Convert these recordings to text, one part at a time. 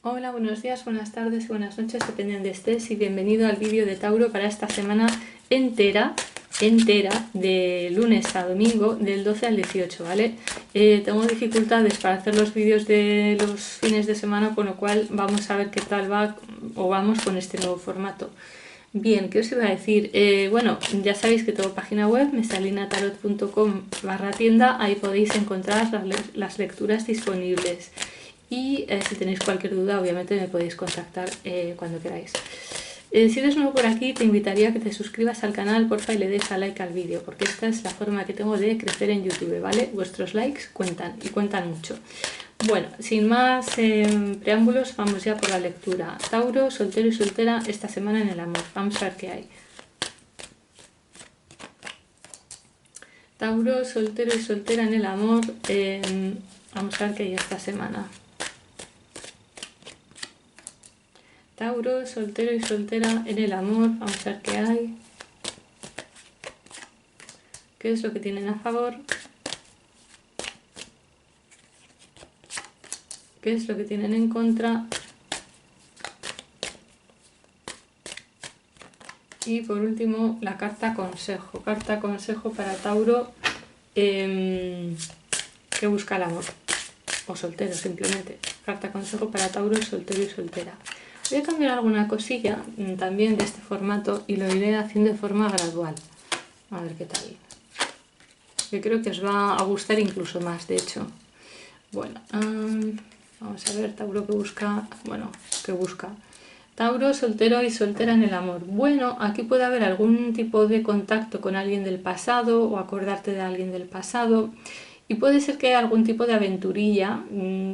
Hola, buenos días, buenas tardes, buenas noches, depende de donde estés, y bienvenido al vídeo de Tauro para esta semana entera, de lunes a domingo, del 12 al 18, ¿vale? Tengo dificultades para hacer los vídeos de los fines de semana, con lo cual vamos a ver qué tal va o vamos con este nuevo formato. Bien, ¿qué os iba a decir? Bueno, ya sabéis que tengo página web, messalinatarot.com/tienda, ahí podéis encontrar las lecturas disponibles. Y si tenéis cualquier duda, obviamente me podéis contactar cuando queráis. Si eres nuevo por aquí, te invitaría a que te suscribas al canal, porfa, y le des a like al vídeo, porque esta es la forma que tengo de crecer en YouTube, ¿vale? Vuestros likes cuentan, y cuentan mucho. Bueno, sin más preámbulos, vamos ya por la lectura. Tauro, soltero y soltera esta semana en el amor. Vamos a ver qué hay. Tauro, soltero y soltera en el amor. Vamos a ver qué hay esta semana. Tauro, soltero y soltera en el amor. Vamos a ver qué hay. ¿Qué es lo que tienen a favor? ¿Qué es lo que tienen en contra? Y por último, la carta consejo. Carta consejo para Tauro que busca el amor. O soltero, simplemente. Carta consejo para Tauro, soltero y soltera. Voy a cambiar alguna cosilla también de este formato y lo iré haciendo de forma gradual. A ver qué tal. Yo creo que os va a gustar incluso más, de hecho. Bueno, vamos a ver, Tauro que busca. Bueno, que busca. Tauro, soltero y soltera en el amor. Bueno, aquí puede haber algún tipo de contacto con alguien del pasado o acordarte de alguien del pasado. Y puede ser que haya algún tipo de aventurilla,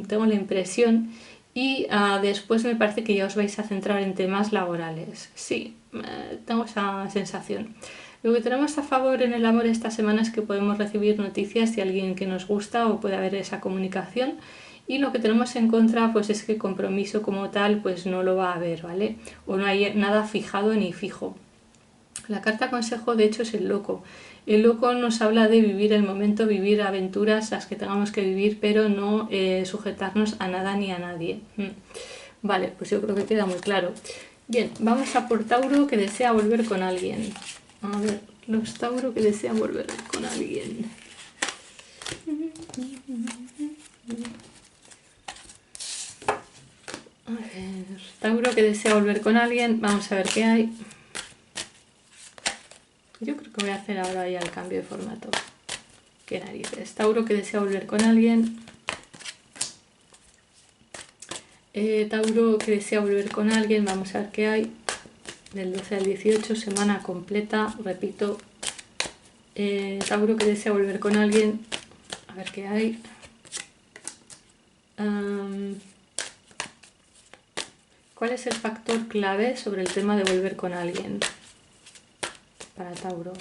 tengo la impresión. Y después me parece que ya os vais a centrar en temas laborales. Sí, tengo esa sensación. Lo que tenemos a favor en el amor esta semana es que podemos recibir noticias de alguien que nos gusta o puede haber esa comunicación. Y lo que tenemos en contra pues es que compromiso como tal pues no lo va a haber, ¿vale? O no hay nada fijado ni fijo. La carta consejo de hecho es el loco. El loco nos habla de vivir el momento, vivir aventuras, las que tengamos que vivir, pero no sujetarnos a nada ni a nadie. Vale, pues yo creo que queda muy claro. Bien, vamos a por Tauro que desea volver con alguien. A ver, los Tauro que desean volver con alguien. A ver, Tauro que desea volver con alguien, vamos a ver qué hay. Yo creo que voy a hacer ahora ya el cambio de formato. Qué narices. Tauro que desea volver con alguien. Tauro que desea volver con alguien, vamos a ver qué hay. Del 12 al 18, semana completa, repito. Tauro que desea volver con alguien, a ver qué hay. ¿Cuál es el factor clave sobre el tema de volver con alguien para Tauro?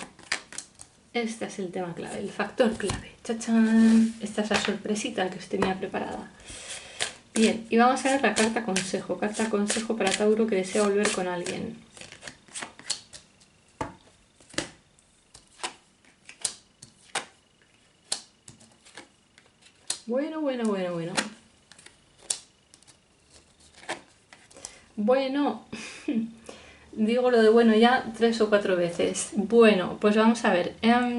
Este es el tema clave, el factor clave. ¡Chachán! Esta es la sorpresita que os tenía preparada. Bien, y vamos a ver la carta consejo. Carta consejo para Tauro que desea volver con alguien. Bueno. Bueno, digo lo de bueno ya 3 o 4 veces. Bueno, pues vamos a ver.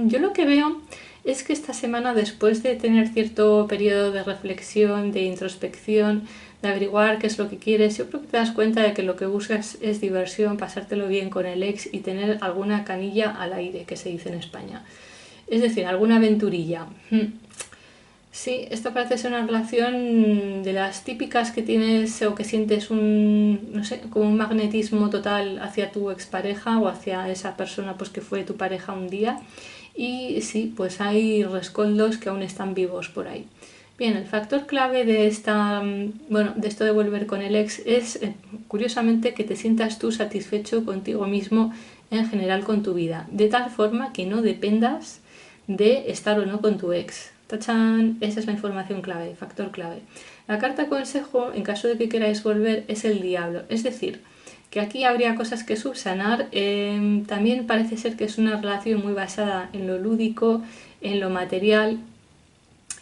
Yo lo que veo es que esta semana, después de tener cierto periodo de reflexión, de introspección, de averiguar qué es lo que quieres, yo creo que te das cuenta de que lo que buscas es diversión, pasártelo bien con el ex y tener alguna canilla al aire, que se dice en España. Es decir, alguna aventurilla. Sí, esto parece ser una relación de las típicas que tienes o que sientes no sé, como un magnetismo total hacia tu expareja o hacia esa persona pues que fue tu pareja un día. Y sí, pues hay rescoldos que aún están vivos por ahí. Bien, el factor clave de de esto de volver con el ex es, curiosamente, que te sientas tú satisfecho contigo mismo en general con tu vida, de tal forma que no dependas de estar o no con tu ex. ¡Tachán! Esa es la información clave, factor clave. La carta consejo, en caso de que queráis volver, es el diablo. Es decir, que aquí habría cosas que subsanar. También parece ser que es una relación muy basada en lo lúdico, en lo material.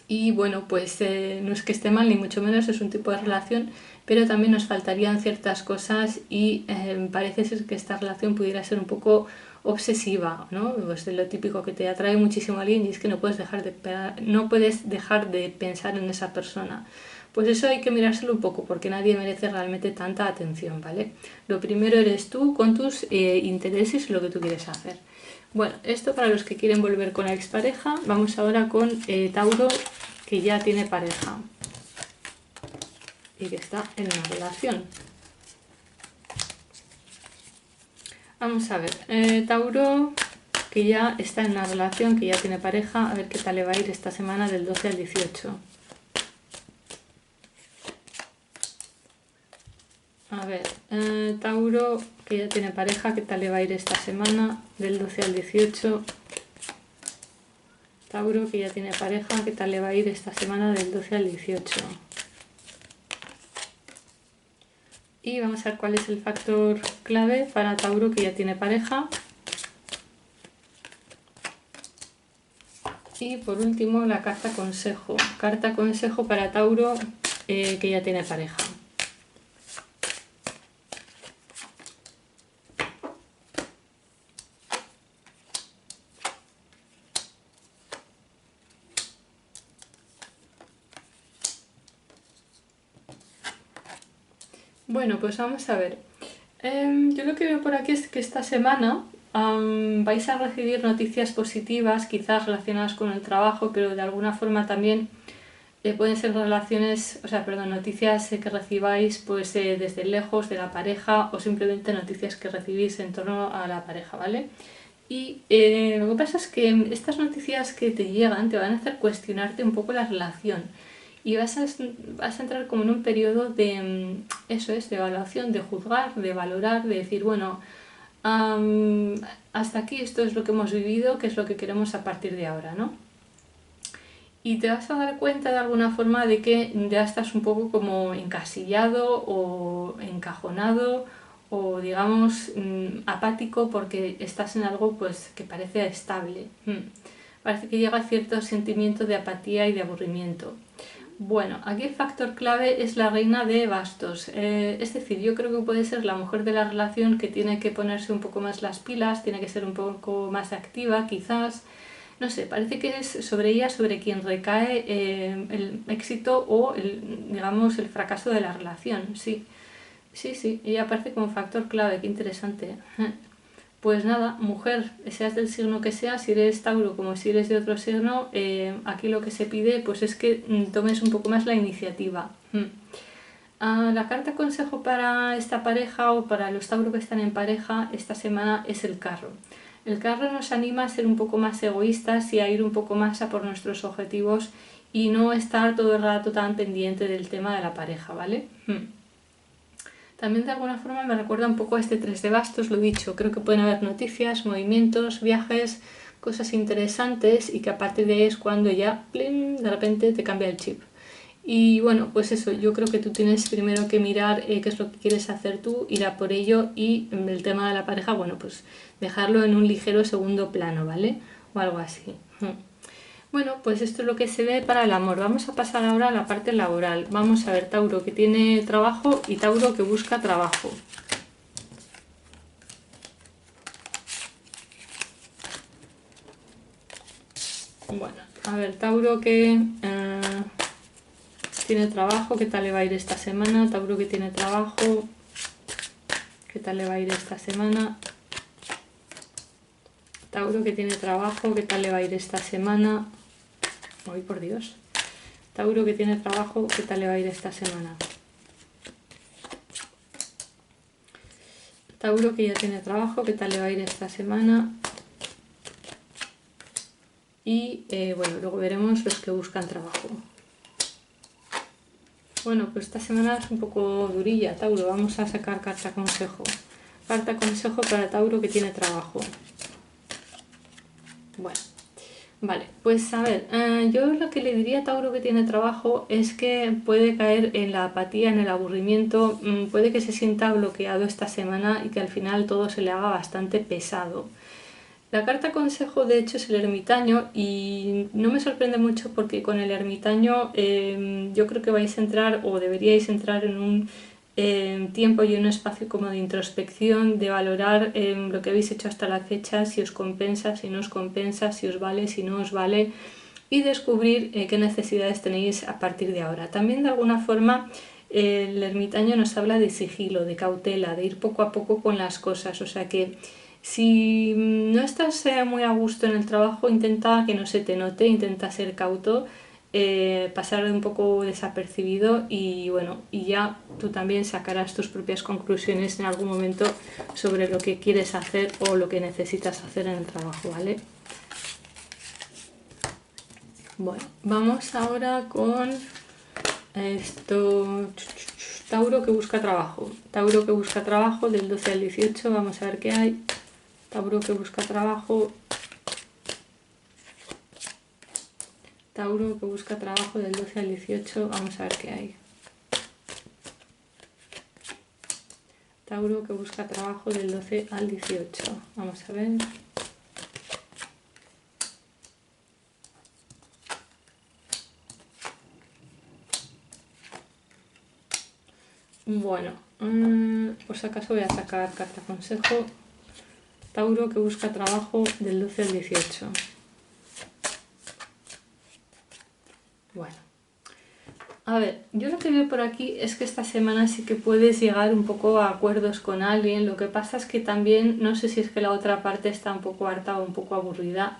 Y bueno, pues no es que esté mal, ni mucho menos, es un tipo de relación, pero también nos faltarían ciertas cosas y parece ser que esta relación pudiera ser un poco obsesiva, ¿no? Pues de lo típico que te atrae muchísimo a alguien y es que no puedes dejar de pensar en esa persona. Pues eso hay que mirárselo un poco porque nadie merece realmente tanta atención, ¿vale? Lo primero eres tú con tus intereses y lo que tú quieres hacer. Bueno, esto para los que quieren volver con la expareja. Vamos ahora con Tauro, que ya tiene pareja y que está en una relación. Vamos a ver, Tauro, que ya está en una relación, que ya tiene pareja, a ver qué tal le va a ir esta semana del 12 al 18. A ver, Tauro, que ya tiene pareja, ¿qué tal le va a ir esta semana del 12 al 18? Tauro, que ya tiene pareja, ¿qué tal le va a ir esta semana del 12 al 18? Y vamos a ver cuál es el factor clave para Tauro, que ya tiene pareja. Y por último, la carta consejo. Carta consejo para Tauro, que ya tiene pareja. Bueno, pues vamos a ver. Yo lo que veo por aquí es que esta semana vais a recibir noticias positivas, quizás relacionadas con el trabajo, pero de alguna forma también pueden ser noticias que recibáis pues desde lejos de la pareja o simplemente noticias que recibís en torno a la pareja, ¿vale? Y lo que pasa es que estas noticias que te llegan te van a hacer cuestionarte un poco la relación y vas a entrar como en un periodo de, eso es, de evaluación, de juzgar, de valorar, de decir, bueno, hasta aquí esto es lo que hemos vivido, qué es lo que queremos a partir de ahora, ¿no? Y te vas a dar cuenta de alguna forma de que ya estás un poco como encasillado o encajonado o digamos apático porque estás en algo pues que parece estable. Parece que llega cierto sentimiento de apatía y de aburrimiento. Bueno, aquí el factor clave es la reina de bastos, es decir, yo creo que puede ser la mujer de la relación que tiene que ponerse un poco más las pilas, tiene que ser un poco más activa quizás, no sé, parece que es sobre ella sobre quien recae el éxito o digamos el fracaso de la relación, sí, ella aparece como factor clave, qué interesante. Pues nada, mujer, seas del signo que seas, si eres Tauro como si eres de otro signo, aquí lo que se pide pues es que tomes un poco más la iniciativa. La carta consejo para esta pareja o para los Tauro que están en pareja esta semana es el carro. El carro nos anima a ser un poco más egoístas y a ir un poco más a por nuestros objetivos y no estar todo el rato tan pendiente del tema de la pareja, ¿vale? También de alguna forma me recuerda un poco a este 3 de bastos, lo dicho, creo que pueden haber noticias, movimientos, viajes, cosas interesantes y que a partir de ahí es cuando ya, ¡plim!, de repente te cambia el chip. Y bueno, pues eso, yo creo que tú tienes primero que mirar qué es lo que quieres hacer tú, ir a por ello y el tema de la pareja, bueno, pues dejarlo en un ligero segundo plano, ¿vale? O algo así. Bueno, pues esto es lo que se ve para el amor. Vamos a pasar ahora a la parte laboral. Vamos a ver Tauro que tiene trabajo y Tauro que busca trabajo. Bueno, a ver, Tauro que tiene trabajo, ¿qué tal le va a ir esta semana? Tauro que tiene trabajo, ¿qué tal le va a ir esta semana? Tauro que tiene trabajo, ¿qué tal le va a ir esta semana? Ay, por Dios. Tauro que tiene trabajo, ¿qué tal le va a ir esta semana? Tauro que ya tiene trabajo, ¿qué tal le va a ir esta semana? Y bueno, luego veremos los que buscan trabajo. Bueno, pues esta semana es un poco durilla, Tauro. Vamos a sacar carta consejo. Carta consejo para Tauro que tiene trabajo. Bueno, vale, pues a ver, yo lo que le diría a Tauro que tiene trabajo es que puede caer en la apatía, en el aburrimiento, puede que se sienta bloqueado esta semana y que al final todo se le haga bastante pesado. La carta consejo de hecho es el ermitaño y no me sorprende mucho porque con el ermitaño yo creo que vais a entrar o deberíais entrar en un tiempo y en un espacio como de introspección, de valorar lo que habéis hecho hasta la fecha, si os compensa, si no os compensa, si os vale, si no os vale, y descubrir qué necesidades tenéis a partir de ahora. También de alguna forma el ermitaño nos habla de sigilo, de cautela, de ir poco a poco con las cosas, o sea que si no estás muy a gusto en el trabajo, intenta que no se te note, intenta ser cauto, pasar un poco desapercibido y bueno, y ya tú también sacarás tus propias conclusiones en algún momento sobre lo que quieres hacer o lo que necesitas hacer en el trabajo, ¿vale? Bueno, vamos ahora con esto. Tauro que busca trabajo. Tauro que busca trabajo del 12 al 18, vamos a ver qué hay. Tauro que busca trabajo. Tauro que busca trabajo del 12 al 18, vamos a ver qué hay. Tauro que busca trabajo del 12 al 18, vamos a ver. Bueno, por si acaso voy a sacar carta consejo. Tauro que busca trabajo del 12 al 18. Bueno, a ver, yo lo que veo por aquí es que esta semana sí que puedes llegar un poco a acuerdos con alguien. Lo que pasa es que también, no sé si es que la otra parte está un poco harta o un poco aburrida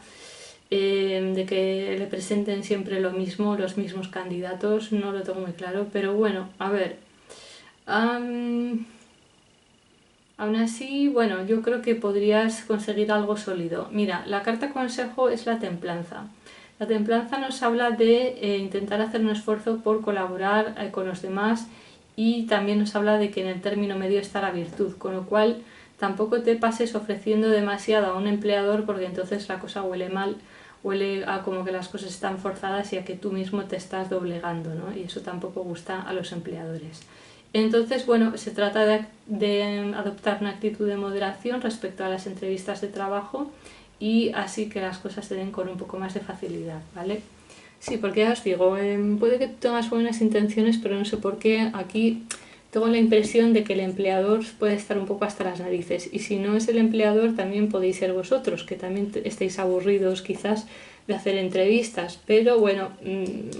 de que le presenten siempre lo mismo, los mismos candidatos, no lo tengo muy claro, pero bueno, a ver. Aún así, bueno, yo creo que podrías conseguir algo sólido. Mira, la carta consejo es la templanza. La templanza nos habla de intentar hacer un esfuerzo por colaborar con los demás y también nos habla de que en el término medio está la virtud, con lo cual tampoco te pases ofreciendo demasiado a un empleador porque entonces la cosa huele mal, huele a como que las cosas están forzadas y a que tú mismo te estás doblegando, ¿no? Y eso tampoco gusta a los empleadores. Entonces, bueno, se trata de adoptar una actitud de moderación respecto a las entrevistas de trabajo y así que las cosas se den con un poco más de facilidad, ¿vale? Sí, porque ya os digo, puede que tengas buenas intenciones, pero no sé por qué aquí tengo la impresión de que el empleador puede estar un poco hasta las narices y si no es el empleador también podéis ser vosotros, que también estéis aburridos quizás de hacer entrevistas, pero bueno,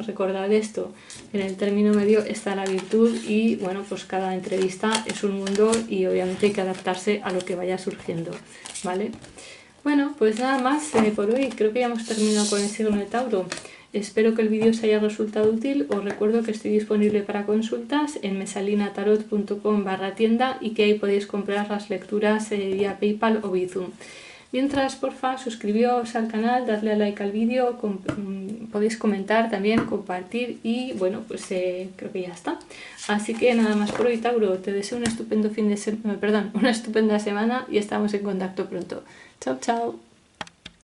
recordad esto, en el término medio está la virtud y bueno, pues cada entrevista es un mundo y obviamente hay que adaptarse a lo que vaya surgiendo, ¿vale? Bueno, pues nada más por hoy, creo que ya hemos terminado con el signo de Tauro. Espero que el vídeo os haya resultado útil. Os recuerdo que estoy disponible para consultas en mesalinatarot.com/tienda y que ahí podéis comprar las lecturas vía PayPal o Bizum. Mientras, porfa, suscribíos al canal, dadle a like al vídeo, podéis comentar también, compartir y bueno, pues creo que ya está. Así que nada más por hoy, Tauro. Te deseo un estupendo una estupenda semana y estamos en contacto pronto. Chao, chao.